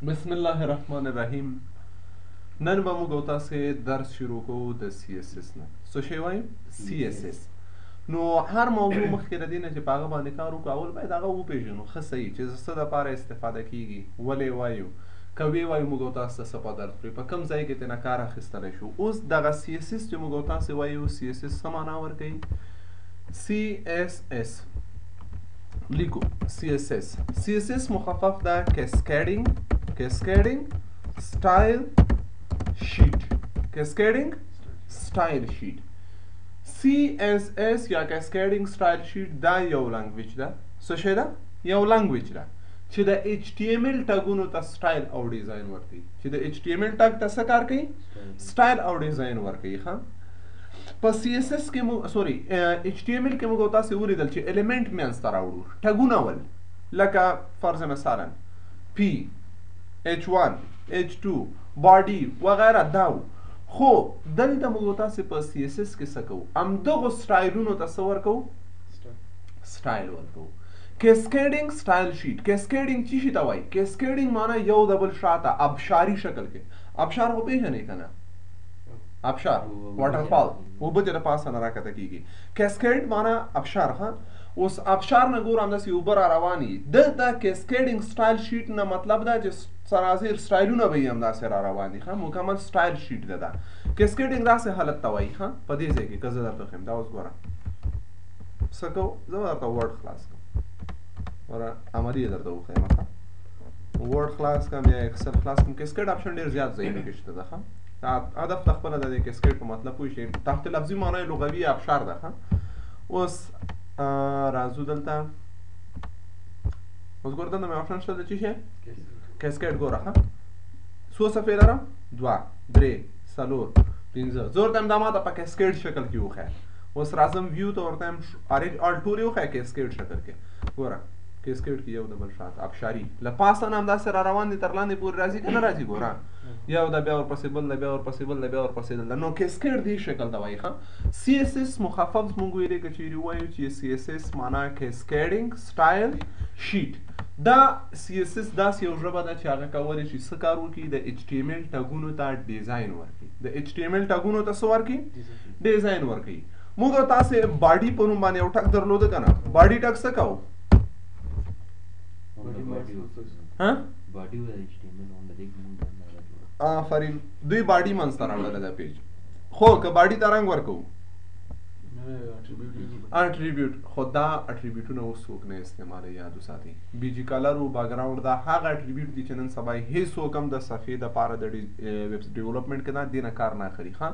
بسم الله الرحمن الرحیم. نن به موږ او تاسې درس شروع کوو د سی اس اس نه. څه شی وایم؟ سی اس اس. نو هر موضوع مخکې د دې نه چې په هغه باندې کار وکړو اول باید هغه وپېژنو ښه صحیح چې څه دپاره استفاده کیږي، ولې وایو، که ویې وایو موږ او تاسو ته څه په درد خوري، په کوم ځای کې ترېنه کار اخیستلی شو. اوس دغه سی اس اس چې موږ او تاسې وایو سی اس اس څه معنا ورکوي؟ سی اس اس لیکو سی اس اس. سی اس اس مخفف ده cascading style sheet. cascading style sheet. CSS یا cascading style sheet دا یو لنګویج ده. څه شی ده؟ یو لنګویج ده چې د HTML ټګونو ته سټایل او ډیزاین ورکوي. چې د HTML ټګ ته څه کار کوي؟ سټایل او ډیزاین ورکوي. ښه په CSS کې مو HTML کې موږ تاسو ولیدل چې الیمنٹ مینځ ته راوړو ټګونه ول، لکه فرض مثلا P H1 H2 باډي وغیره دا و. خو دلته موږ تاسو په CSS کې څه کوو؟ همدغو سټایلونو ته څه ورکوو؟ سټایل ورکوو. cascading style sheet. cascading څه شي ته وایي؟ cascading معنی یو د بل شاته ابشاري شکل کې. ابشار خو پېژنئ که نه؟ ابشار واټرفال اوبه چې د پاسه نه راکته کېږي. کیسکیډ معنا ابشار. ښه اوس ابشار نه ګور همداسې اوبه را روانې دلته کیسکیډینګ سټایل شیټ نه مطلب دا چې سراسر سټایلونه به یې همداسې را روان دي. ښه مکمل سټایل شیټ ده دا. کیسکیډینګ داسې حالت ته وایي. ښه په دې ځای کې که زه درته وښیم دا اوس ګوره څه کوو، زه به درته ورډ خلاص کړم، ګوره عملي یې درته وښیم. ښه ورډ خلاص کړم یا ایکسل خلاص کړم. کیسکیډ آپشن ډېر زیات ځایونو کې شته ده. ښه هدف ته خپله د دې کیسکیډ په مطلب پوه شئ. تحت لفظي معنی لغوي ابشار ده. ښه اوس راځو دلته، اوس ګوره دلته مې آپشن شته د څه شی؟ کیسکیډ. ګوره ښه څو صفحې لرم؟ 2 3 4 5. زه ورته یم دا ماته په کیسکیډ شکل کې وښیه. اوس راځم ویو ته ورته یم ارینج آل ټول یې وښیه کیسکیډ شکل کې. ګوره کیسکیډ کې یو د بل شاته ابشاري له پاسه نه همداسې را روان دي تر لاندې پورې راځي که نه راځي. ګوره یو د بیا ورپسې بل د بیا ورپسې بل د بیا ورپسې بل د. نو کیسکیډ دې شکل ته وایي. ښه سی اس اس مخفف مونږ ویلې که چیرې ووایو چې سی اس اس معنا کیسکیډینګ سټایل شیټ. دا سی اس اس داسې یو ژبه ده چې هغه کولی شي څه کار وکړي؟ د HTML ټګونو ته ډیزاین ورکړي. د HTML ټګونو ته څه ورکړي؟ ډیزاین ورکړي. موږ تاسې باډي په نوم باندې یو ټګ درلوده که نه؟ باډي ټګ څه کوو؟ آفرین دوی باډي منځ ته راوړله دا پیج. خو که باډي ته رنګ ورکوو اټریبیوټ، خو دا اټریبیوټونه اوس څوک نه استعمالوي. یاد وساتئ بیجي کلر و باکګراوند دا هغه اټریبیوټ دي چې نن سبا هیڅ څوک هم د صفحې دپاره د ویب ډیولپمنټ کې دې نه کار نه اخلي. ښه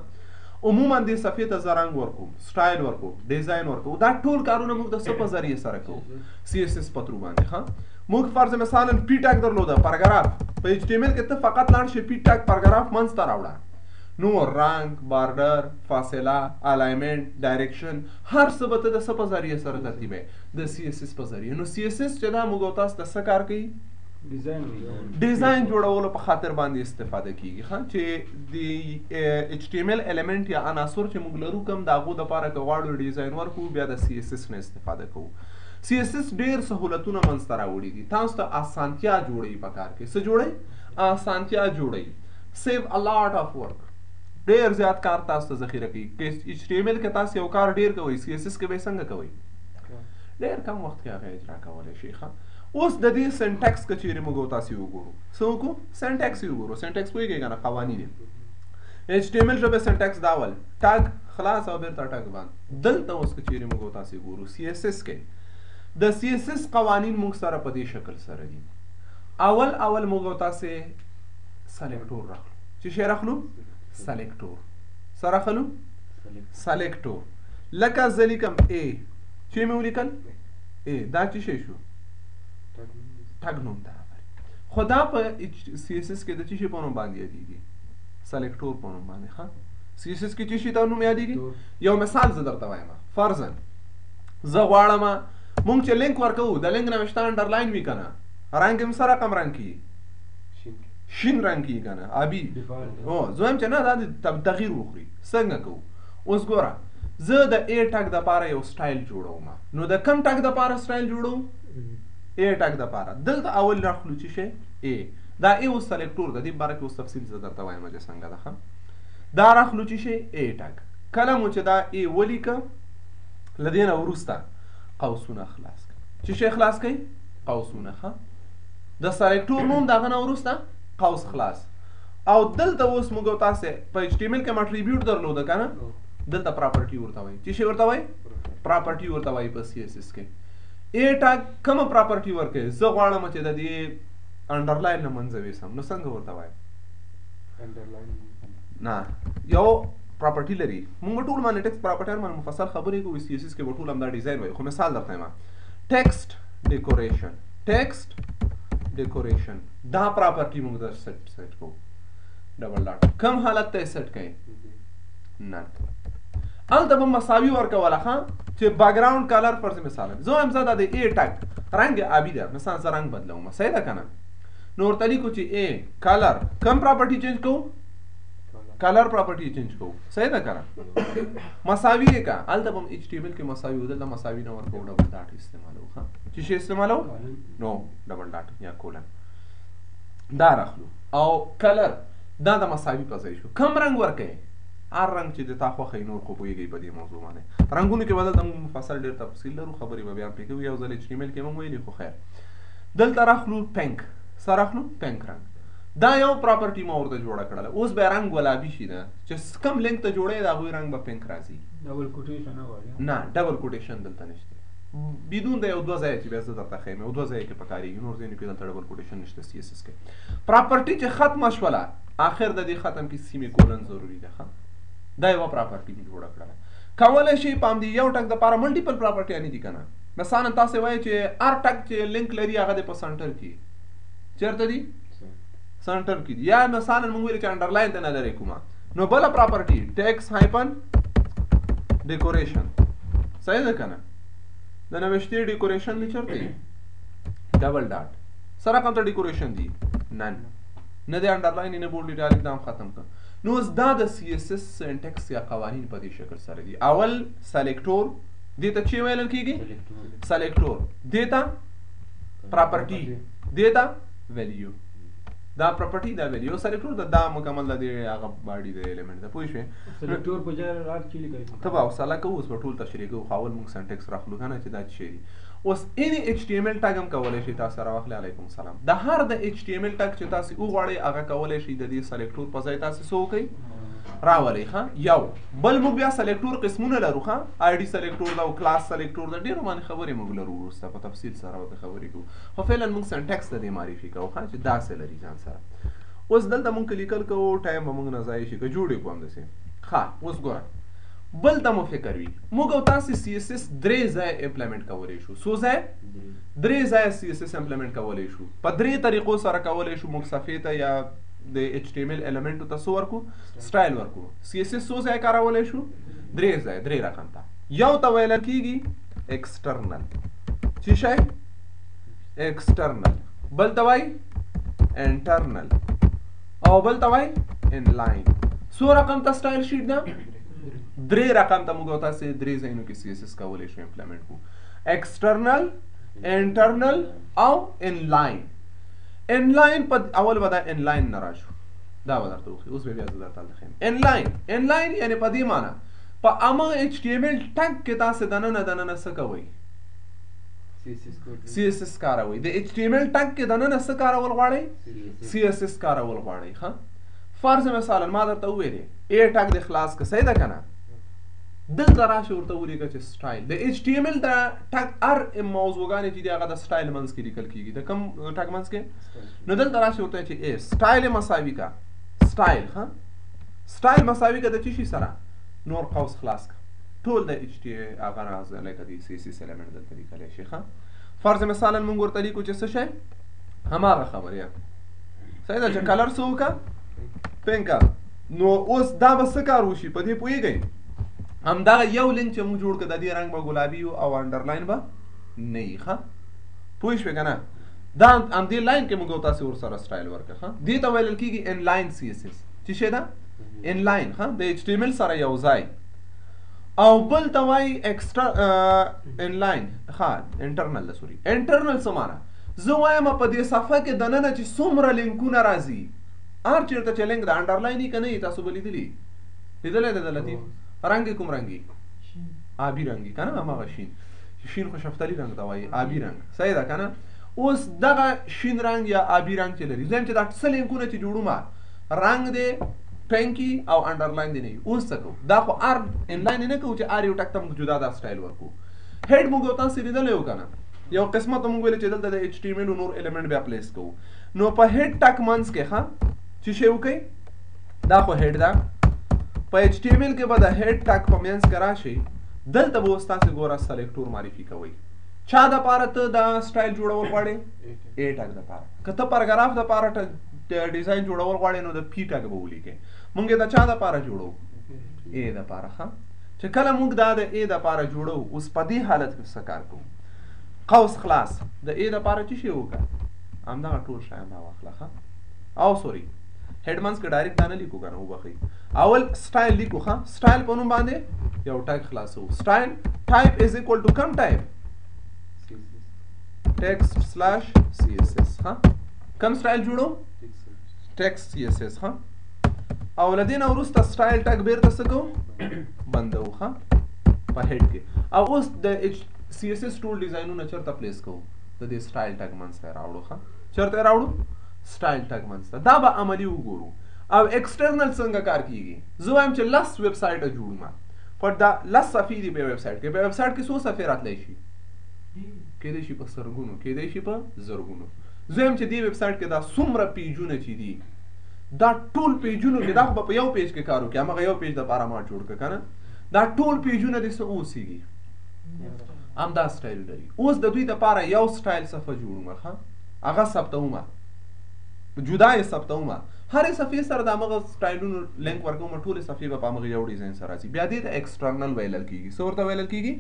عموما دې صفحې ته زه رنګ ورکوم، سټایل ورکوم، ډیزاین ورکوم. دا ټول کارونه موږ د څه په ذریعې سره کوو؟ سی اس اس په ترو باندې. ښه موږ فرض مثلا پی ټاګ درلوده پاراګراف په HTML کې ته فقط لاړ شي پی ټاګ پاراګراف منځ ته راوړه. نو رنګ، بارډر، فاصله، الاینمنټ، ډایرکشن هر څه به ته د څه په ذریعې سره ترتیبوي؟ د سی اس اس په ذریعې. نو سی اس اس چې دا موږ تاسو ته څه کار کوي؟ ډیزاین جوړولو په خاطر باندې استفاده کیږي. ښه چې د HTML الیمنٹ یا عناصر چې موږ لرو کوم د هغو دپاره که غواړو ډیزاین ورکړو بیا د سی اس اس نه استفاده کوو. سی اس اس ډېر سهولتونه منځ ته راوړي دي. تاسو ته اسانتیا جوړوي په کار کې. څه جوړوي؟ اسانتیا جوړوي. سیو ا لاټ اف ورک. ډېر زیات کار تاسو ته ذخیره کوي. HTML کې تاسو یو کار ډېر کوئ، سی اس اس کې به یې څنګه کوئ؟ ډېر کم وخت کې هغه اجرا کولی شي. ښه اوس د دې سینټیکس که چیرې موږ تاسې وګورو څه وکړو؟ سینټیکس یې وګورو. سینټیکس پوهېږئ که نه؟ قوانین HTML ژبې سینټیکس دا ول ټګ خلاص او بیرته ټګ بند. دلته اوس که چیرې موږ تاسې وګورو سی اس اس کې د سی اس اس قوانین موږ سره په دې شکل سره دي. اول موږ تاسې سلیکټور راخلو. چې شی راخلو؟ سلیکټور. څه راخلو؟ سلیکټور. لکه زه لیکم A چې مې ولیکل A دا چې شی شو؟ ټګ نوم ته راغلی. خو دا په سی اس اس کې د څه شي په نوم باندې یادېږي؟ سلیکټور په نوم باندې. ښه سی اس اس کې څه شي ته نوم یادېږي؟ یو مثال زه درته وایم. فرضاً زه غواړم مونږ چې لینک ورکوو د لینک نه مې شته انډرلاین وي که نه؟ رنګ یې څه رقم رنګ کېږي؟ شین رنګ کېږي که نه؟ آبي. زه وایم چې نه دا تغییر وخوري. څنګه کوو؟ اوس ګوره زه د A ټګ دپاره یو سټایل جوړوم. نو د کوم ټګ دپاره سټایل جوړوم؟ A ټګ دپاره. دلته اول راخلو چې شی A دا ای اوس سلیکټور د دې باره کې اوس تفصیل زه درته وایم چې څنګه ده ښه دا راخلو چې شی ای ټاګ کله مو چې دا ای ولیکه له دې نه وروسته قوسونه خلاص کړه چې شی خلاص کړئ قوسونه ښه د سلیکټور نوم د هغه نه وروسته قوس خلاص او دلته اوس موږ تاسو په ایچ ټي ایم ایل کې اټریبیوټ درلوده که نه دلته پراپرټي ورته وایي چې شی ورته وایي پراپرټي ورته وایي په سی ایس ایس کې ای ټاګ کومه پراپرټي ورکوي زه غواړم چې د دې انډرلاین نه منځه ویسم نو څنګه ورته وایم نه یو پراپرټي لري موږ ټول باندې ټیکسټ پراپرټي باندې مفصل خبرې کوو سی ایس ایس کې به ټول همدا ډیزاین وایي خو مثال درته یم ټیکسټ ډیکوریشن دا پراپرټي موږ در سیټ کوو ډبل ډاټ کم حالت ته سیټ کوي نن هلته به مساوي ورکوله ښه چې بیکګراوند کلر فرض مثال زه وایم زه دا د ای ټاګ رنګ آبي ده مثلا زه رنګ بدلوم صحیح ده که نه نو ورته لیکو چې ای کلر کم پراپرټي چینج کوو کلر پراپرټي چینج کوو صحیح ده که نه مساوي یې که هلته به هم ایچ ټي ایم ایل کې مساوي و دلته مساوي نه ورکوو ډبل ډاټ استعمالوو ښه چې شی استعمالوو نو ډبل ډاټ یا کولن دا راخلو او کلر دا د مساوي په ځای شو کم رنګ ورکوي هر رنګ چې د تا خوښوي نور خو پوهېږئ په دې موضوع باندې رنګونو کې به دلته موږ مفصل ډېر تفصیل لرو خبرې به بیا پرې کوو یو ځل ایچ ټي ایم ایل کې هم ویلي خو خیر دلته راخلو پینک څه راخلو پینک رنګ دا یو پراپرټي ما ورته جوړه کړله اوس به رنګ ګلابي شي ده چې کم لینک ته جوړوي د هغوی رنګ به پینک راځي ډبل کوټیشن نه ډبل کوټیشن دلته نشته بدون د یو دوه ځایه چې بیا زه درته ښیم یو دوه ځایه کې پکارېږي نور ځایونو کې دلته ډبل کوټیشن نشته سی ایس ایس کې پراپرټي چې ختمه شوله آخر د دې ختم کې سیمي کولن ضروري ده دا یوه پراپرټي مې جوړه کړله کولی شي په همدې یو ټک دپاره ملټیپل پراپرټیانې دي که نه مثلا تاسې وایئ چې هر ټک چې لینک لري هغه دی په سنټر کې چېرته دي سنټر کې دي یا مثلا موږ ویلو چې انډرلاین ته نه لرئ کومه نو بله پراپرټي ټیکس هایپن ډیکوریشن صحیح ده که نه د نوشتې ډیکوریشن دی چېرته ډبل ډاټ سره رقم ته ډیکوریشن دی نن نه دی انډرلاین نه بورډ ایټالیک دا هم ختم کړه نو اوس دا د سی ایس ایس سینټکس یا قوانین په دې شکل سره دي اول سلیکټور دې ته چې ویل کېږي سلیکټور دې ته پراپرټي دې ته ویلیو دا پراپرټي دا ویلیو سلیکټور دا مکمل د دې هغه باډي د ایلیمنټ ده پوه شوې سلیکټور په ځای راټ چې لیکي ته به حوصله کوو اوس به ټول تشریح کوو خو اول موږ سینټکس راخلو که نه چې دا څه شی دي اوس any HTML ټاګ هم کولی شي تاسو راواخلئ علیکم السلام د هر د HTML ټاګ چې تاسو وغواړئ هغه کولی شي د دې سلیکټور په ځای تاسو څه وکړئ راولئ ښه یو بل موږ بیا سلیکټور قسمونه لرو ښه آی ډي سلیکټور ده او کلاس سلیکټور ده ډېرو باندې خبرې موږ لرو وروسته په تفصیل سره ورته خبرې کوو خو فعلا موږ سینټکس د دې معرفي کوو ښه چې داسې لري ځان سره اوس دلته موږ لیکل کوو ټایم به موږ نه ضایع شي که جوړ یې کړو همداسې ښه اوس ګوره بل ته مو فکر وي موږ او تاسې سی ایس ایس درې ځایه امپلیمنټ کولی شو څو ځایه درې ځایه سی ایس ایس امپلیمنټ کولی شو په درې طریقو سره کولی شو موږ صفحې ته یا د ایچ ټي ایم ایل ایلیمنټو ته څه ورکړو سټایل ورکړو سی ایس ایس څو ځایه کارولی شو درې ځایه درې رقم ته یو ته ویل کېږي ایکسټرنل څه شی ایکسټرنل بل ته وایي انټرنل او بل ته وایي انلاین څو رقم ته سټایل شیټ ده درې رقم ته موږ تاسې درې ځایونو کې سی ایس ایس کولی شو امپلیمنټ کړو ایکسټرنل انټرنل او انلاین انلاین په اول به دا انلاین نه راشو دا به درته وښي اوس به بیا زه درته هلته ښیم انلاین یعنې په دې معنی په هماغه ایچ ټي ایم ایل ټګ کې تاسې دننه څه کوئ سی ایس ایس کاروئ د ایچ ټي ایم ایل ټګ کې دننه څه کارول غواړئ سی ایس ایس کارول غواړئ ښه فرض مثلا ما درته وویلې ای ټګ دې خلاص که صحیح ده که نه دلته راشي ورته ولیکه چې سټایل د ایچ ټي ایم ایل د ټګ هر موضوعګانې چې دي هغه د سټایل منځ کې لیکل کېږي د کوم ټګ منځ کې نو دلته راشي ورته چې ای سټایل مساوي کا سټایل ښه سټایل مساوي کا د څه شي سره نور قوس خلاص کا ټول د ایچ ټي هغه راز لکه د سی ایس ایس ایلیمنټ دلته لیکلی شي ښه فرض مثلا موږ ورته لیکو چې څه شی هماغه خبرې صحیح ده چې کلر څه وکړه پینکه نو اوس دا به څه کار وشي په دې پوهېږئ همدغه یو لینک چې موږ جوړ کړو د دې رنګ به ګلابي او انډرلاین به نه وي ښه پوه شوې که نه دا همدې لاین کې موږ تاسې ورسره سټایل ورکړه ښه دې ته ویل کېږي انلاین سی ایس ایس څه شی ده انلاین ښه د ایچ ټي ایم ایل سره یو ځای او بل ته وایي انلاین ښه انټرنل ده سوري انټرنل څه معنی زه وایم په دې صفحه کې دننه چې څومره لینکونه راځي هر چېرته چې لینک د انډرلاین که نه تاسو به لیدلی دی د لطیف رنګ کوم رنګي آبي رنګي که نه هماغه شین خو شفتالي رنګ ته وایي آبي رنګ صحیح ده که نه اوس دغه شین رنګ یا آبي رنګ چې لري زه یم چې دا څه لینکونه چې جوړو ما رنګ دی پینکی او انډرلاین دی نه اوس څه کوو دا خو ار انلاین نه کوو چې ار یو ټک ته موږ جدا دا سټایل ورکوو هیډ موږ یو تاسو لیدلی یو که نه یو قسمه ته موږ ویل چې دلته د ایچ ټي ایم ایل نور ایلیمنټ بیا پلیس کوو نو په هیډ ټک منځ کې ښه چې شی وکئ دا خو هیډ ده په ایچ ټي ایم ایل کې به د هیډ ټک په منځ کې راشئ دلته به اوس تاسې ګوره سلیکټور معرفي کوئ چا دپاره ته دا سټایل جوړول غواړې ا ټک دپاره که ته پاراګراف دپاره ډیزاین جوړول غواړې نو د پی ټک به ولیکې موږ یې د چا دپاره جوړو ا دپاره ښه چې کله موږ دا د ا دپاره جوړو اوس په دې حالت کې څه کار کوو قوس خلاص د ا دپاره څه شی وکړه همدغه ټول شیان راواخله ښه او سوري هیډ منځ کې ډایرکټ دا نه لیکو که نه وبخئ اول سټایل لیکو ښه سټایل په نوم باندې یو ټیګ خلاصو سټایل ټایپ از اکول ټو کم ټایپ ټیکسټ سلاش سی ایس ایس ها کم سټایل جوړو ټیکسټ سی ایس ایس ها او لدین وروسته سټایل ټیګ بیرته څه کوو بندو ها په هیډ کې او اوس د سی ایس ایس ټول ډیزاینونه چېرته پلیس کوو د دې سټایل ټیګ منځ ته راوړو ښه چېرته راوړو سټایل ټیګ منځ ته دا به عملي وګورو او ایکسټرنل څنګه کار کیږي زه وایم چې 10 ویب سایټ جوړوم پر دا 10 صفحې دي په ویب سایټ کې په ویب سایټ کې څو صفحې راتلی شي کېدای شي په سرګونو کېدای شي په زرګونو زه یم چې دې ویب سایټ کې دا څومره پیجونه چې دي دا ټول پیجونو کې دا خو به په یو پیج کې کار وکړي همغه یو پیج دپاره ما جوړ کړه که نه دا ټول پیجونه دې څه اوسېږي همدا سټایل لري اوس د دوی دپاره یو سټایل صفحه جوړومه ښه هغه ثبتومه جدا یې ثبتومه هرې صفحې سره د همغه سټایلونو لینک ورکوم ټولې صفحې به په همغه یو ډیزاین سره راځي بیا دې ته ایکسټرنل ویلل کېږي څه ورته ویلل کېږي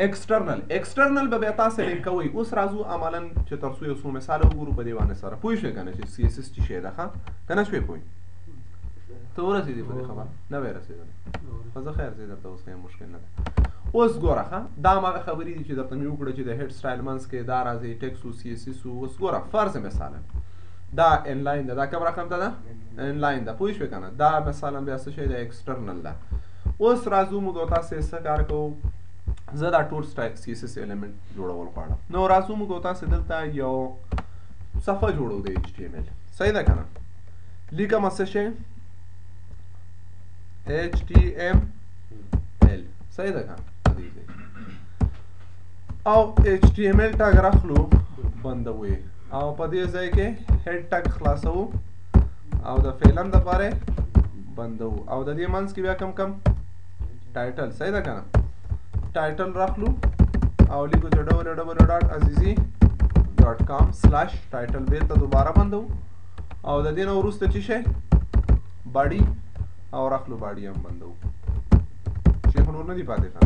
ایکسټرنل به بیا تاسو لیک کوئ اوس راځو عملاً چې تر څو یو څو مثاله وګورو په دې باندې سره پوه شوې که نه چې سی ایس ایس څه شی ده ښه که نه شوې پوه ته ورسېدې په دې خبره نه وی رسېدلی خو زه خیر دی درته اوس هېڅ مشکل نه ده اوس ګوره ښه دا هماغه خبرې دي چې درته مې وکړه چې د هیډ سټایل منځ کې دا راځي ټیکس و سی ایس ایس و اوس ګوره فرض مثالا دا انلاین ده دا کوم رقم ته ده انلاین ده پوه شوې که نه دا مثلا بیا څه شی ده ایکسټرنل ده اوس راځو موږ او تاسې څه کار کوو زه دا ټول سی ایس ایس ایلیمنټ جوړول غواړم نو راځو موږ او تاسې دلته یو صفحه جوړو د ایچ ټي ایم ایل صحیح ده که نه لیکمه څه شی ایچ ټي ایم ایل صحیح ده که نه او ایچ ټي ایم ایل ټاګ راخلو بندوي او په دې ځای کې هیډ ټاګ خلاصو او د فعلن دپاره بندو او د دې منځ کې بیا کم ټایټل صحیح ده که نه ټایټل راخلو او لیکو چې www.azizi.com/title بیرته دوباره بندو او د دې نه وروسته چې شی باډي او راخلو باډي هم بندو چې خو نور نه دي پاتې ښه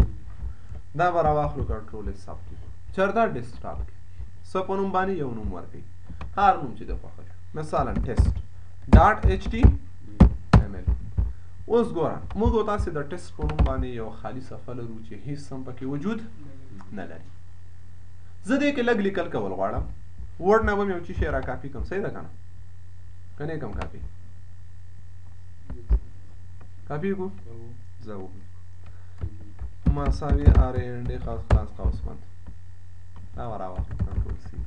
دا به راواخلو کنټرول ثبت چېرته ډیسکټاپ کې څه په نوم باندې یو نوم ورکوي هر نوم چې د خوښه مثلا ټیسټ ډاټ ایچ ټي ایم ایل اوس ګوره موږ او تاسې د ټیسټ په نوم باندې یو خالي صفحه لرو چې هیڅ هم پکې وجود نه لري زه دې کې لږ لیکل کول غواړم ورډ نه به مې یو څه شی را کاپي کړم صحیح ده که نه که نه یې کړم کاپي کاپي وکړو زه وکړو مساوي RAND خلاص قوس بند دا به راواخلو کنټرول سی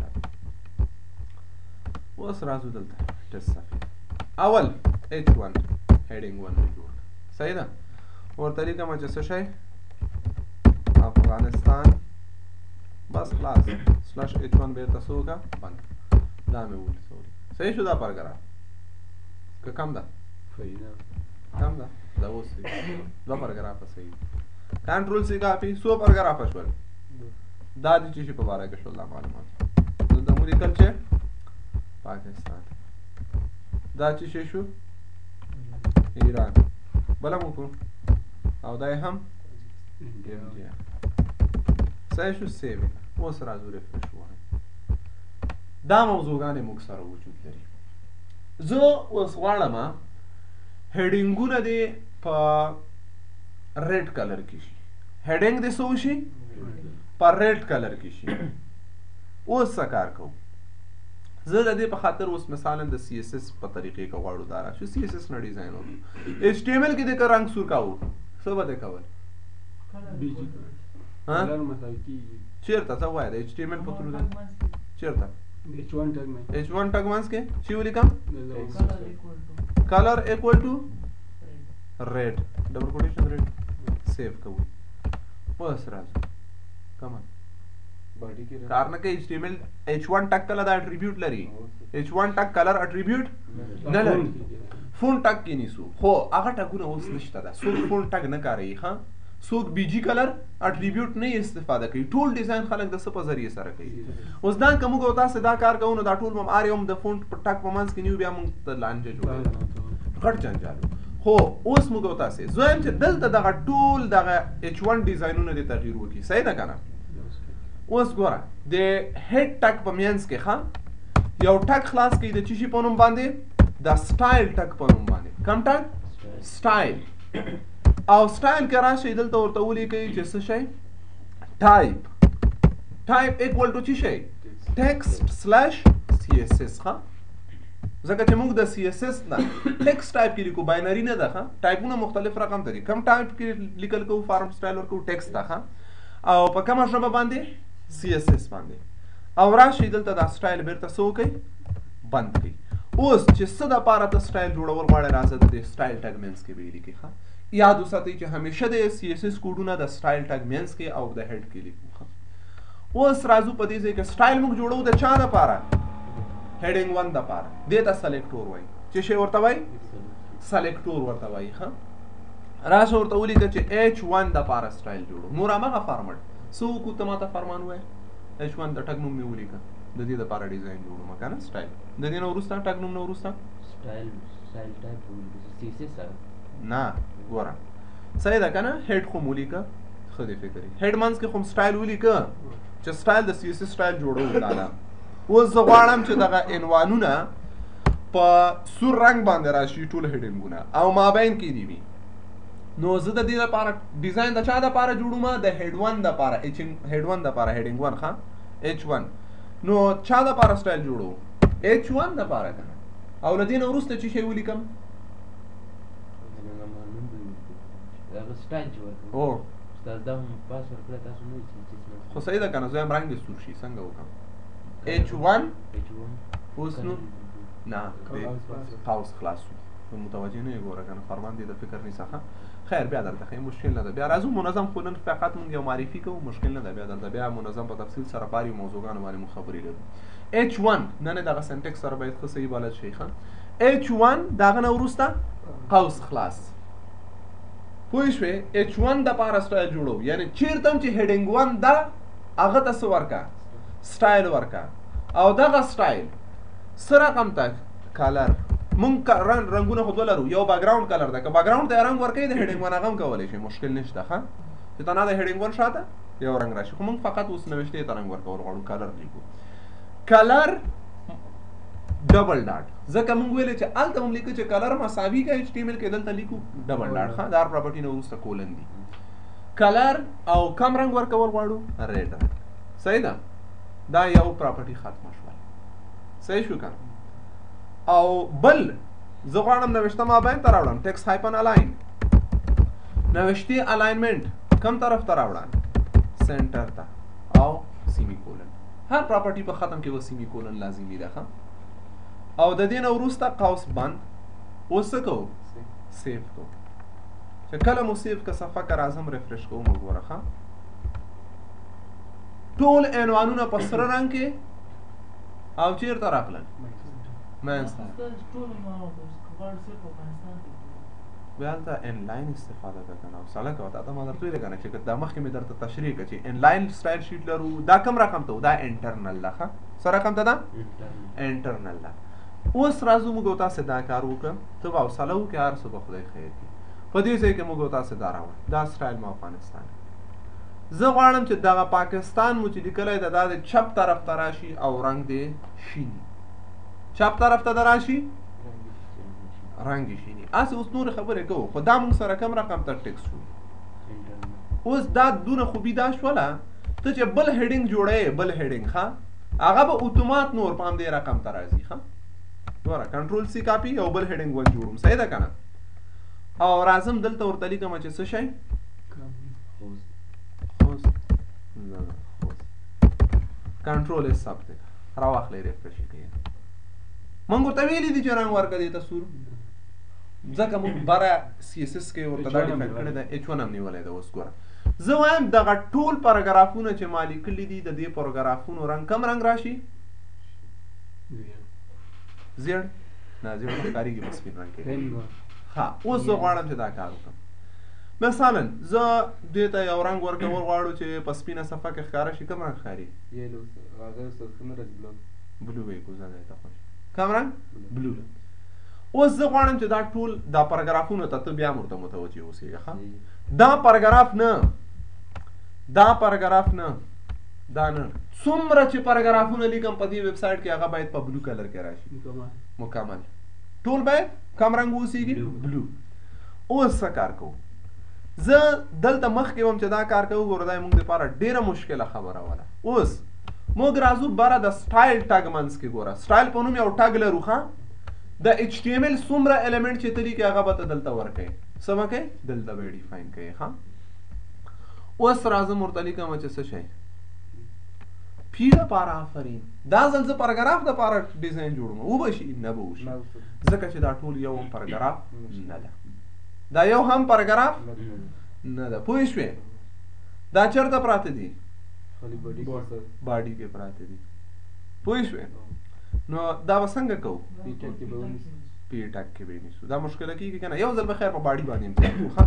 اوس راځو دلته ټیسټ صفحې اول H1 هیډینګ 1 مې جوړ صحیح ده ورته لیکمه چې څه شی افغانستان بس خلاص /H1 بیرته څه وکړه بند دا مې ولیکه صحیح شو دا پاراګراف که کم ده کم ده دا اوس دوه پاراګرافه صحیح کنټرول سی کاپي څو پاراګرافه شول دا د څه شي په باره کې شول دا معلومات دلته مو لیکل چې پاکستان دا څه شی شو ایران بله مو کړو او دا یې هم انډیا صحیح شو سیو اوس راځو ریفرش ووایم دا موضوعګانې موږ سره وجود لري زه اوس غواړم هیډینګونه دې په ریډ کلر کې شي هیډینګ دې څه وشي په ریډ کلر کې شي اوس څه کار کوو زه د دې په خاطر اوس مثلا د سی اس اس په طریقې کې غواړو دا راشي سی اس اس نه ډیزاین وکړو ایچ ټي ام ایل کې د که رنګ سور کاوه څه به دې کول بیجی ها کلر مساوي کیږي چیرته څه وایي د ایچ ټي ام ایل په تھرو ده چیرته H1 tag में H1 tag منځ کې چې ولیکم color equal to red double quotation red save کوو بس راځي کمان باډي کې کار نه کوي HTML H1 tag کله دا اټریبیوټ لري H1 tag color اټریبیوټ نه لري فون ټاګ کې نیسو خو هغه ټاګونه اوس نشته ده څوک فون ټاګ نه کاروي ها څوک بیجی کلر اټریبیوټ نه استفاده کوي ټول ډیزاین خلک د څه په ذریعه سره کوي اوس دا کوم کو تاسو دا کار کوو نو دا ټول مم اریوم د فونټ په ټاګ په منځ کې نیو بیا موږ ته لانجه جوړه غټ جنجال خو اوس موږ تاسو زویم چې دلته دغه ټول دغه H1 ډیزاینونه د تغییر وکړي صحیح ده کنه اوس ګوره د هډ ټاګ په منځ کې ښه یو ټاګ خلاص کړي د چی شي په نوم باندې د سټایل ټاګ په نوم باندې کوم ټاګ سټایل او سټایل کې راشي دلته ورته ولیکئ چې څه شی ټایپ ایکوال ټو څه شی ټیکسټ سلیش سی اس اس ښه ځکه چې موږ د سی اس اس نه ټیکسټ ټایپ کې لیکو باینري نه ده ښه ټایپونه مختلف رقم ته دي کم ټایپ کې لیکل کوو فارم سټایل ورکوو ټیکسټ ته ښه او په کومه ژبه باندې سی اس اس باندې او راشي دلته دا سټایل بیرته څه وکړئ بند کړئ اوس چې څه دپاره ته سټایل جوړول غواړئ راځه د دې سټایل ټګ منځ کې به یې لیکئ ښه یاد وساتئ چې همیشه د سی اس اس کوډونه د سټایل ټګ منځ کې او د هډ کې لیکو اوس راځو په دې ځای کې سټایل موږ جوړو د چا دپاره هډینګ 1 دپاره دې ته سلیکټور وایي چې شی ورته وایي سلیکټور ورته وایي ښه راشه ورته ولیکه چې H1 دپاره سټایل جوړو نور همغه فارمټ څه وکړو ته ماته فرمان ووایه H1 د ټګ نوم مې ولیکه د دې دپاره ډیزاین جوړوم که نه سټایل د دې نه وروسته ټګ نوم نه وروسته سټایل ټایپ سی اس اس نه ګوره صحیح ده که نه هډ خو مو ولیکه ښه دی فکر یې هډ منځ کې خو سټایل ولیکه چې سټایل د سی اس اس سټایل جوړو دا ده اوس زه غواړم چې دغه عنوانونه په سور رنګ باندې راشي ټول هډینګونه او مابین کې دي وي نو زه د دې لپاره ډیزاین د چا دپاره جوړوم د هډ 1 دپاره هډ 1 دپاره هډینګ 1 ښه H1 نو چا دپاره سټایل جوړو H1 دپاره که او له دې نه وروسته چې شی ولیکم سټایل جوړ او استاد دا پاس ورکړه تاسو نو چې خو صحیح ده که نه زه هم رنګ دې سور شي څنګه وکړم H1 اوس نو نه پاوز خلاص شو متوجه نه یې ګوره که نه فرمان دې د فکر نیسه خیر بیا درته ښیم مشکل نه ده بیا راځو منظم خو نن فقط مونږ یو معرفي کوو مشکل نه ده بیا درته بیا منظم په تفصیل سره باري موضوعګانو باندې مونږ خبرې لرو H1 نن دغه سنټکس سره باید ښه صحیح بلد شئ ښه H1 دغه نه وروسته قوس خلاص پوه شوې H1 دپاره سټایل جوړو یعنې چېرته هم چې هډینګ 1 ده هغه ته څه ورکه سټایل ورکه او دغه سټایل څه رقم ته کلر مونږ رنګونه خو دوه لرو یو بیکګراوند کلر ده که بیکګراوند ته رنګ ورکوي د هډینګ 1 هغه هم کولی شي مشکل نشته ښه چې ته نه د هډینګ 1 شاته یو رنګ راشي خو مونږ فقط اوس نوشتې ته رنګ ورکول غواړو کلر لیکو کلر ډبل ډاټ ځکه مونږ ویلې چې هلته هم لیکو چې کلر مساوي که HTML کې دلته لیکو ډبل ډاټ ښه دا پراپرټي نه وروسته کولن دي کلر او کم رنګ ورکول غواړو ریډ رنګ صحیح ده دا یو پراپرټي ختمه شوه صحیح شو که او بل زه غواړم نوشته مابین ته راوړم ټیکس هایپن الاین نوشتې الاینمنټ کم طرف ته راوړم سنټر ته او سیمی کولن هر پراپرټي په ختم کې به سیمی کولن لازمي ده ښه او د دې نه وروسته قوس بند اوس څه کوو سیف کوو چې کله مو سیف که صفحه که راځم ریفرش کوم وګوره ښه ټول عنوانونه په سره رنګ کې او چیرته راغلل منځ ته بیا هلته انلاین استفاده ده که نه او سړه کوه تا ته ما درته ویلې که نه چې دا مخکې مې درته تشریح کړه چې انلاین سټایل شیټ لرو دا کوم رقم ته و دا انټرنل ده ښه څه رقم ته ده انټرنل ده اوس راځو موږ او تاسې دا کار وکړه ته به حوصله وکړې هر څه به خدای خیر کړي په دې ځای کې موږ او تاسې دا راوړو دا سټایل مو افغانستان زه غواړم چې دغه پاکستان مو چې لیکلی ده دا د چپ طرف ته راشي او رنګ دې شیني چپ طرف ته د راشي رنګ یې شیني هسې اوس نورې خبرې کوو خو دا موږ سره کم رقم ته ټیکس شو اوس دا دونه خوبي دا شوله ته چې بل هډینګ جوړی بل هډینګ ښه هغه به اتومات نور پام دې رقم ته راځي. ښه ګوره کنټرول سی کاپي یو بل هیډینګ ون جوړوم. صحیح ده که نه؟ او راځم دلته ورته لیکم چې څه شی خوست کنټرول اس ثبت دی راواخلئ ریفرش یې کوي. موږ ورته ویلي دي چې رنګ ورکړه دې ته سور ځکه موږ بره سی اس اس کې ورته دا ډیفاین کړی دی H1 هم نیولی دی. اوس ګوره زه وایم دغه ټول پاراګرافونه چې ما لیکلي دي د دې پاراګرافونو رنګ کم رنګ راشي زیړ نه زیړ خو ښکارېږي په سپین رنګ کې. ها اوس زه غواړم چې دا کار وکړم. مثلا زه دې ته یو رنګ ورکول غواړو چې په سپینه صفحه کې ښکاره شي. کوم رنګ ښکاري؟ بلو به یې کوزه دی ته خوښ. کوم رنګ؟ بلو. اوس زه غواړم چې دا ټول دا پاراګرافونه ته ته بیا ورته متوجه اوسېږه. ښه دا پاراګراف نه دا پاراګراف نه دا نه څومره چې پاراګرافونه لیکم په دې ویب سایټ کې هغه باید په بلو کلر کې راشي مکمل. ټول باید کم رنګ اوسېږي بلو. اوس څه کار کوو؟ زه دلته مخکې وم چې دا کار کوو. ګوره دا موږ دپاره ډېره مشکله خبره وله. اوس موږ راځو بره د سټایل ټګ منځ کې. ګوره سټایل په نوم یو ټګ لرو. ښه د HTML څومره ایلیمنټ چې ته لیکې هغه به ته دلته ورکوې. څه به کوې؟ دلته به یې ډیفاین کوې. ښه اوس راځم ورته لیکم چې څه شی پی دپاره آفرین. دا ځل زه پاراګراف دپاره ډیزاین جوړوم. وبه شي نه به وشي ځکه چې دا ټول یو هم پاراګراف نه ده. دا یو هم پاراګراف نه ده. پوه شوې؟ دا چېرته پراته دي؟ باډي کې پراته دي. پوه شوې؟ نو دا به څنګه کوو؟ پی ټک کې به یې نیسو. دا مشکله کېږي که نه؟ یو ځل به خیر په باډي باندې امتحان کوو. ښه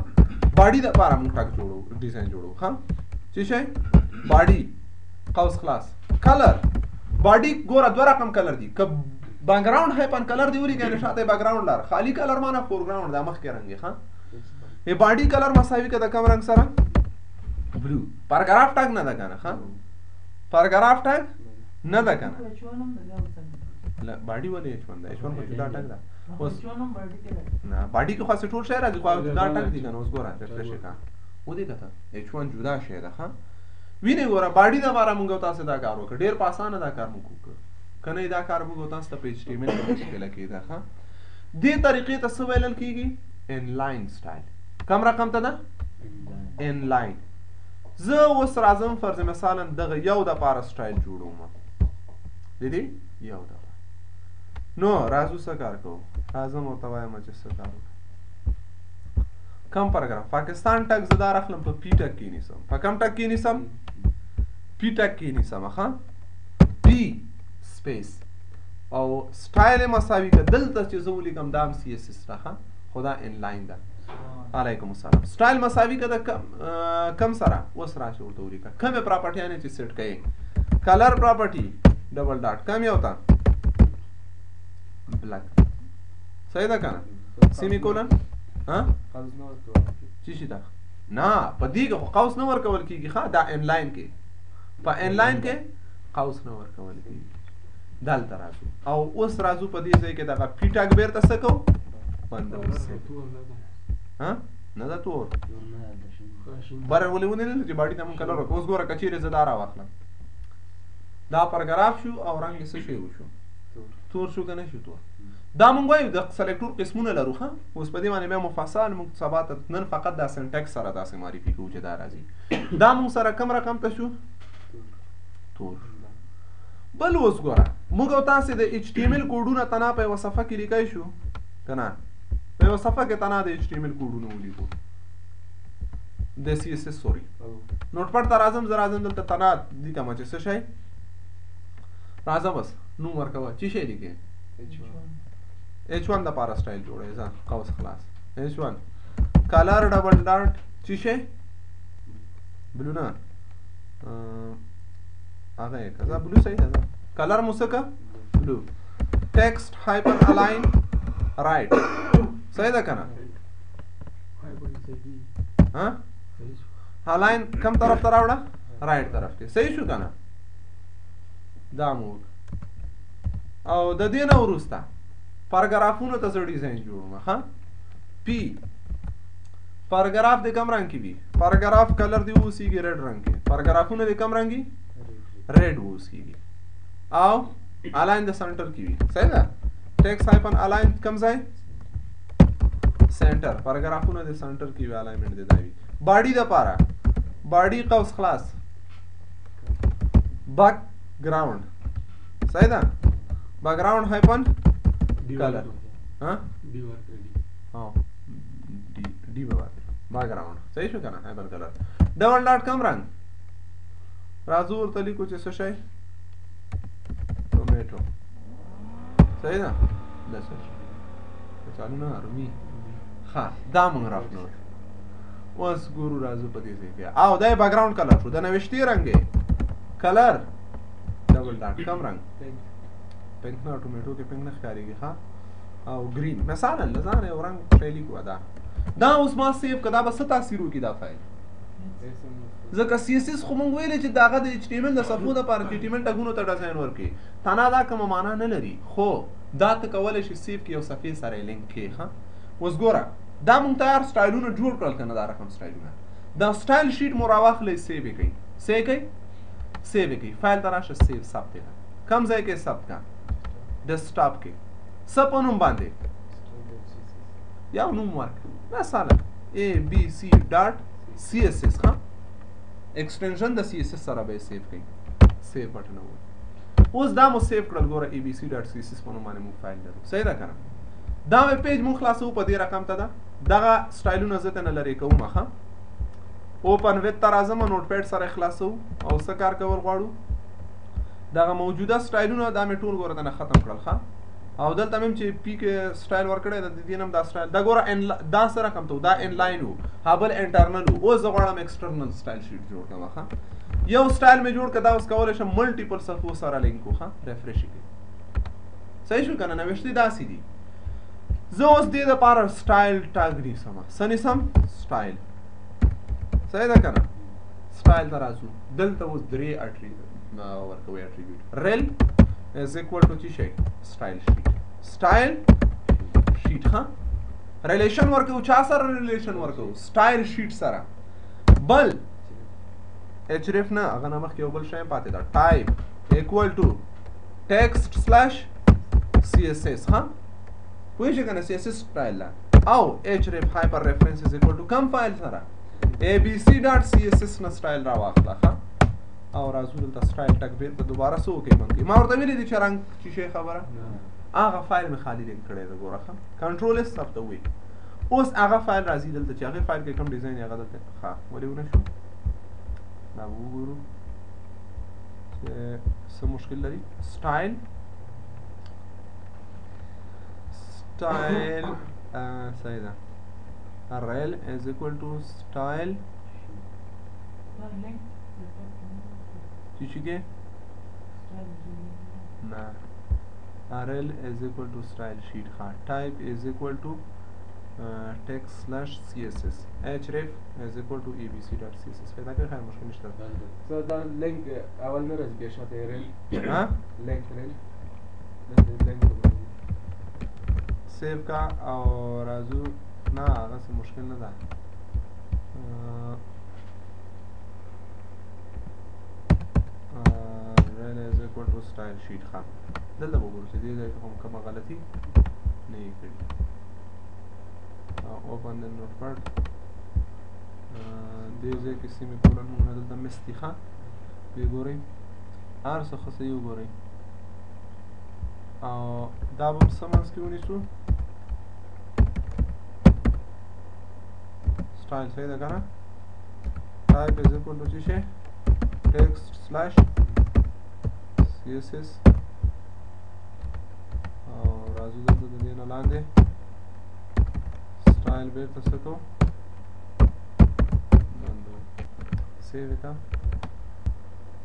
باډي دپاره موږ ټک جوړو ډیزاین جوړو. ښه چې شی باډي قوس خلاص کلر. باډي ګوره دوه رقم کلر دي. که بیکګراوند هایپن کلر دی ولیکئ نو شاته بیکګراوند لار خالی کلر مانه فورګراوند دا مخکې رنګ یې. ښه ای باډي کلر مساوي که د کم رنګ سره بلو. پاراګراف ټګ نه ده که نه؟ ښه پاراګراف ټګ نه ده که نه؟ باډي ولې H1 ده؟ H1 خو جدا ټګ ده. اوس نه باډي کې خو هسې ټول شی راځي خو جدا ټګ دي که نه؟ اوس ګوره ریفرش یې کړه ودې کته H1 جدا شی ده. ښه وینې ګوره باډي دپاره موږ تاسو دا کار وکړ. ډېر په اسانه دا کار موږ وکړ که نه دا کار موږ تاسو ته په HTML کې مشکله کېده. ښه دې طریقې ته څه ویلل کېږي؟ انلاین سټایل. کم رقم ته ده؟ انلاین. زه اوس راځم فرض مثلا دغه یو دپاره سټایل جوړوم د دې یو دپاره. نو راځو څه کار کوو؟ راځم ورته وایم چې څه کار وکړو. کم پاراګراف پاکستان ټک زه دا راخلم په پی ټک کې نیسم. په کم ټک کې نیسم؟ پی ټک کې نیسم. ښه پی سپیس او سټایل یې مساوي که دلته چې زه ولیکم دا هم CSS ده. ښه خو دا انلاین ده. علیکم السلام. سټایل مساوي که د کم سره؟ اوس راشي ورته ولیکه کومې پراپرټیانې چې سیټ کوې. کلر پراپرټي ډبل ډاټ کم یو ته بلک. صحیح ده که نه؟ سیمی کولن چی شي ده؟ نه په دې کې خو قوس نه ورکول کېږي. ښه دا انلاین کې په انلاین کې قوس نه ورکول کېږي. دلته راځو او اوس راځو په دې ځای کې دغه پی ټګ بیرته څه کوو؟ بندوو. نه ده تور بره ولې ونیول چې باډي ته مونږ کلر وکړو. اوس ګوره که چیرې زه دا راواخلم دا پاراګراف شو او رنګ یې څه شی وشو؟ تور شو که نه شو تور؟ دا مونږ وایو د سلیکټور قسمونه لرو. ښه اوس په دې باندې بیا مفصل مونږ سبا ته نن فقط دا سنټیکس سره داسې معرفي کوو چې دا راځي. دا مونږ سره کم رقم ته شو؟ تور. بل اوس ګوره موږ او تاسې د HTML کوډونه تنا په یوه صفحه کې لیکای شو که نه؟ په یوه صفحه کې تنا د HTML کوډونه ولیکو د CSS سوري نوټ پډ ته راځم. زه راځم دلته تنا لیکم چې څه شی راځه بس نوم ورکوه. چی شی لیکې؟ H1 دپاره سټایل جوړوې. ځه قوس خلاص H1 کلر ډبل ډاټ چی شی بلو نه هغه یې که بلو صحیح ده. کلر مو څه که بلو. ټیکسټ هایپن الاین رایټ. صحیح ده که نه؟ الاین کم طرف ته راوړه؟ رایټ طرف کې. صحیح شو که نه؟ دا مو او د دې نه وروسته پاراګرافونو ته زه ډیزاین جوړوم. ښه پی پاراګراف د کم رنګ کې وي؟ پاراګراف کلر دی اوسېږي ریډ رنګ کې. پاراګرافونه د کم رنګ وي؟ ریډ اوسېږي. او الاین د سنټر کې وي صحیح ده ټیکس هایفن الاین کوم ځای سنټر پاراګرافونه د سنټر کې وي الاینمنت دی دا وي باډي د پاره باډي قوس خلاص بیک ګراوند صحیح ده بیک ګراوند هایفن کلر ها D work ready हाँ D background सही शो ना hyper colour double dot कम रंग राजू और तली कुछ ऐसा शायद टोमेटो सही ना दस चालू ना आर्मी हाँ दामंग राखनो वंस गुरु राजू पति से क्या आओ दाए बैकग्राउंड कलर शो दाना विष्टी रंगे कलर डबल डॉट कम रंग पिंक ना टोमेटो के पिंक ना खारेगी हाँ او گرین مثلا لزانه یو رنگ شیلی کو دا اوس ما سیف کدا به ست تاثیر وکي دا فایل ځکه سی اس اس خو مونږ ویل چې داغه د ایچ ټی ام ال د صفحو د پاره ټی ام ال ټاګونو ته ډیزاین ورکي تانا دا کوم معنا نه لري خو دا ته کولای شي سیف کې یو صفحه سره لینک کې ها اوس ګوره دا مونږ تیار سټایلونه جوړ کړل کنه دا رقم سټایلونه دا سټایل شیټ مراوخلې سیو کوي سیو کوي فایل تراشه سیو ثبت کم ځای کې ثبت کا ډیسکټاپ کې سب نوم باندې یا نوم ورک مثلا abc.css ها ایکسټنشن د css سره به سیو کړئ سیو بٹن وو اوس دا مو سیو کړل ګوره abc.css په نوم باندې مو فایل لرو صحیح ده کنه دا ویب پیج مو خلاصو په دې رقم ته دا دغه سټایلونه زته نه لري کوم ها اوپن ویب تر اعظم نوٹ پیډ سره خلاصو او څه کار کول غواړو دغه موجوده سټایلونه دا مې ټول ګوره نه ختم کړل ها او دلته مم چې پی کې سټایل ورکړی د دې نوم دا سټایل دا ګوره دا سره کم ته دا ان لاین وو هبل انټرنل وو اوس غواړم ایکسټرنل سټایل شیټ جوړ کړم ها یو سټایل مې جوړ کړ دا اوس کولای شم ملټیپل صفحو سره لینک ها ریفریش کړم صحیح شو کنه نوښتې داسې دي زه اوس دې د پاره سټایل ټاګ نیسم سم سټایل صحیح ده کنه سټایل درازو دلته اوس درې ورکوي اټریبیوټ رel is equal to چی style sheet ها ریلیشن ورکو چا سره ریلیشن ورکو style sheet سره بل href نه هغه نامخ کې بل شی پاتې دا type equal to text slash css ها پوه شئ کنه css style لا او href hyper reference is equal to کم فایل سره abc.css نه style را واخله ها او راځو دلته سټایل ټک به ته دوباره سو کې مونږ ما ورته ویلې دي چې رنگ چې شي خبره هغه فایل مې خالی لینک کړی دا ګوره کنټرول اس ثبت وي اوس هغه فایل راځي دلته چې هغه فایل کې کوم ډیزاین هغه دلته ښه ولې ونه شو دا وګورو چې څه مشکل لري سټایل صحیح ده rel is equal to style چیچی نه rel is equal to style sheet ها type is equal to text slash css href is equal to abc.css پیدا کړئ خیر مشکل نشته so دا لینک اول نه راځي بیا شاته رel ها لینک لینک سیو کا او راځو نه هغه څه مشکل نه ده rel is equal to style sheet ها دلته وګورئ چې دې ځای کې هم کومه غلطي نه یې کړې open the notepad دې ځای کې سیمی کولن هم دلته مس دي ښه وګورئ هر څه ښه صحیح وګورئ او دا به څه منځ کې ونیسو style صحیح ده که نه type is equal to څه شی text slash css او راځو دلته د دې نه لاندې style بیرته څه کوو سیو یې کړه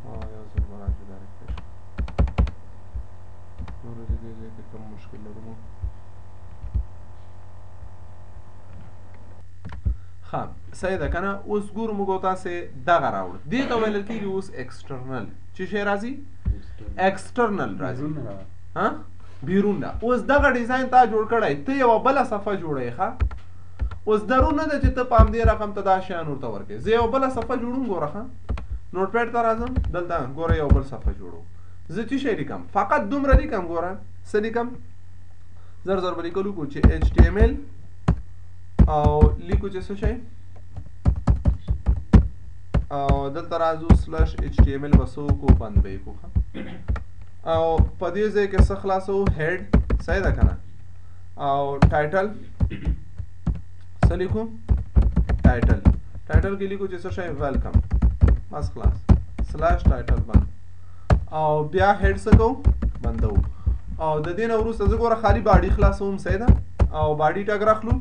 او یو ځل به راځو دا ریفریش نورو چې دې ځای کې کوم مشکل لرو مو ښه صحیح ده که نه اوس ګورو موږ تاسې دغه راوړو دې ته ویل کېږي اوس ایکسټرنل چې شی راځي ایکسټرنل راځي ها بیرون ده اوس دغه ډیزاین تا جوړ کړی ته یوه بله صفحه جوړوې ښه اوس ضرور نه ده چې ته په همدې رقم ته دا شیان ورته ورکړې زه یوه بله صفحه جوړوم ګوره ښه نوټ پیډ ته راځم دلته ګوره یو بل صفحه جوړو زه څه شی لیکم فقط دومره لیکم ګوره څه لیکم زر زر به لیکلو کو چې HTML او لیکو چې څه شی او دلته راځو /HTML بسو کو بند به کو او په دې ځای کې څه خلاصو هیډ صحیح ده کنه او ټایټل څه لیکو ټایټل کې لیکو چې څه شی ویلکم بس خلاص /ټایټل بند او بیا هیډ څه کوو بندو او د دې نه وروسته زه ګوره خالي باډي خلاصوم صحیح ده او باډي ټاګ راخلو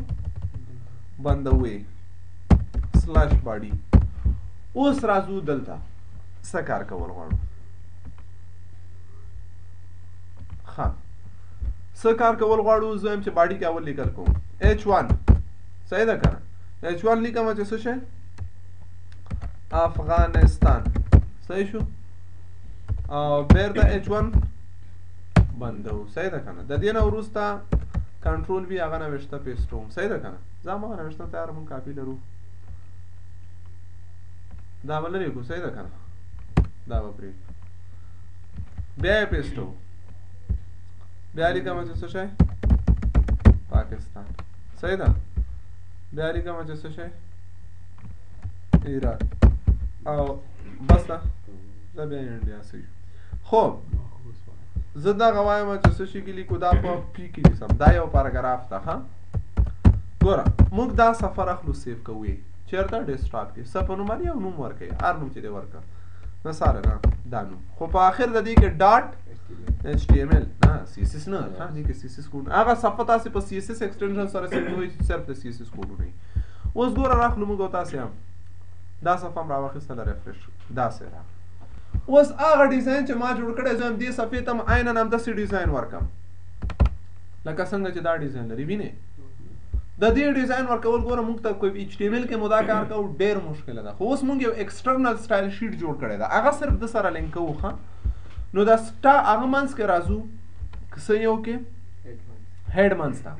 بندوي /باډي اوس راځو دلته څه کار کول غواړو ښه څه کار کول غواړو زه هم چې باډي کې اول لیکل کوم H1 صحیح ده که نه H1 لیکم چې څه شی افغانستان صحیح شو او بیرته H1 بندو صحیح ده که نه د دې نه وروسته کنټرول وي هغه نوشته پیسټوم صحیح ده که نه زه هماغه نوشته تیار مونږ کاپي لرو دا به لرې کړو صحیح ده که نه دا به پرېږدو بیا یې پیسټو بیا لیکم چې څه شی پاکستان صحیح ده بیا لیکم چې څه شی ایران او بس ده دا بیا انډیا صحیح خو زه دغه وایم چې څه شي کې لیکو دا په پی کې لیکم دا یو پاراګراف ده ښه ګوره موږ دا سفر اخلو سیف کوو چېرته ډیسکټاپ کې څه په نوم باندې یو نوم ورکوي هر نوم چې دی ورکړه مثالا دا نوم خو په آخر د دې کې ډاټ HTML نه CSS نه دې کې CSS کوډ هغه صفحه تاسې په CSS ایکسټنشن سره سیف کوئ چې صرف د CSS کوډونه وي اوس ګوره راخلو موږ او تاسې هم دا صفحه هم راواخیستله ریفرش داسې راغله اوس هغه ډیزاین چې ما جوړ کړی زه هم دې صفحې ته عیناً همداسې ډیزاین ورکړم لکه څنګه چې دا ډیزاین لري وینې د دې ډیزاین ورکول ګوره موږ ته کوئی HTML کې مو دا کار کوو ډېر مشکله ده خو اوس موږ یو ایکسټرنل سټایل شیټ جوړ کړی ده هغه صرف د سره لینک کوو ښه نو دا هغه منځ کې راځو څه یو کې هیډ منځ ته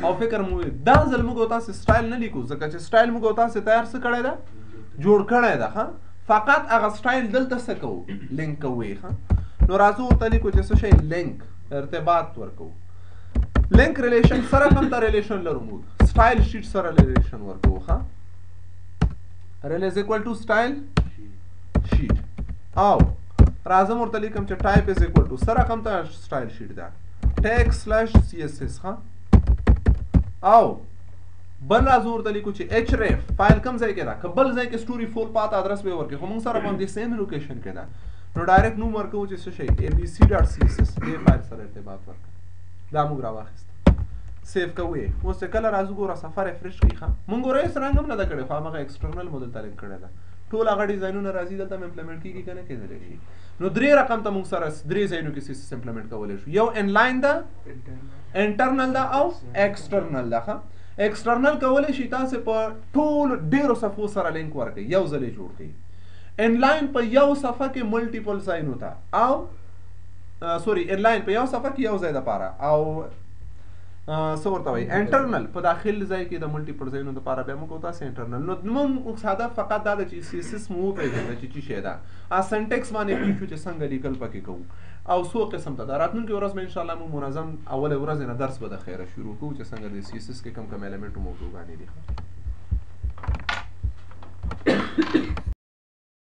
او فکر مو دا ځل موږ تاسې سټایل نه لیکو ځکه چې سټایل موږ تاسې تیار څه کړی ده جوړ کړی ده ښه فقط هغه سټایل دلته څه کوو لینک کوو ښه نو راځو ورته لیکو چې څه شی لینک ارتباط ورکوو لینک ریلیشن سره کوم ته ریلیشن لرو موږ سټایل شیټ سره ریلیشن ورکوو ښه rel is equal to style sheet او راځم ورته لیکم چې type is equal to سره کوم ته style sheet ده text/css ښه او بل راځو ورته لیکو چې href فایل کوم ځای کې ده که بل ځای کې story full path ادرس به ورکړي خو موږ سره باندې سیم لوکیشن کې ده نو ډایرکټ نوم ورکوو چې څه شی abc.css دې فایل سره ارتباط ورکړي دا موږ راواخیست سیف کوو اوس چې کله راځو ګوره صفحه ریفرش کړي ښه موږ ګوره هېڅ رنګ هم نه ده کړی خو هماغه ایکسټرنل مو دلته لینک کړی ده ټول هغه ډیزاینونه راځي دلته هم امپلیمنټ کېږي که نه کېدلی شي نو درې رقم ته موږ سره درې ځایونو کې CSS امپلیمنټ کولی شو یو انلاین ده انټرنل ده او ایکسټرنل ده ښه ایکسټرنل کولی شي تاسې په ټول ډېرو صفحو سره لینک ورکړئ یو ځل یې جوړ کړئ انلاین په یو صفحه کې ملټیپل ځایونو ته او سوري انلاین په یو صفحه کې یو ځای دپاره او څه ورته وایي انټرنل په داخل ځای کې د ملټیپل ځایونو دپاره بیا موږ تاسې انټرنل نو موږ هدف فقط دا ده چې CSS مو وپېژنده چې څه شی ده سنټکس باندې پوه شو چې څنګه لیکل پکې کوو او څو قسم ته دا راتلونکې ورځ به انشاءالله موږ منظم اولې ورځې نه درس به د خیره شروع کوو چې څنګه د CSS کې کم کم ایلیمنټو موضوعګانې دي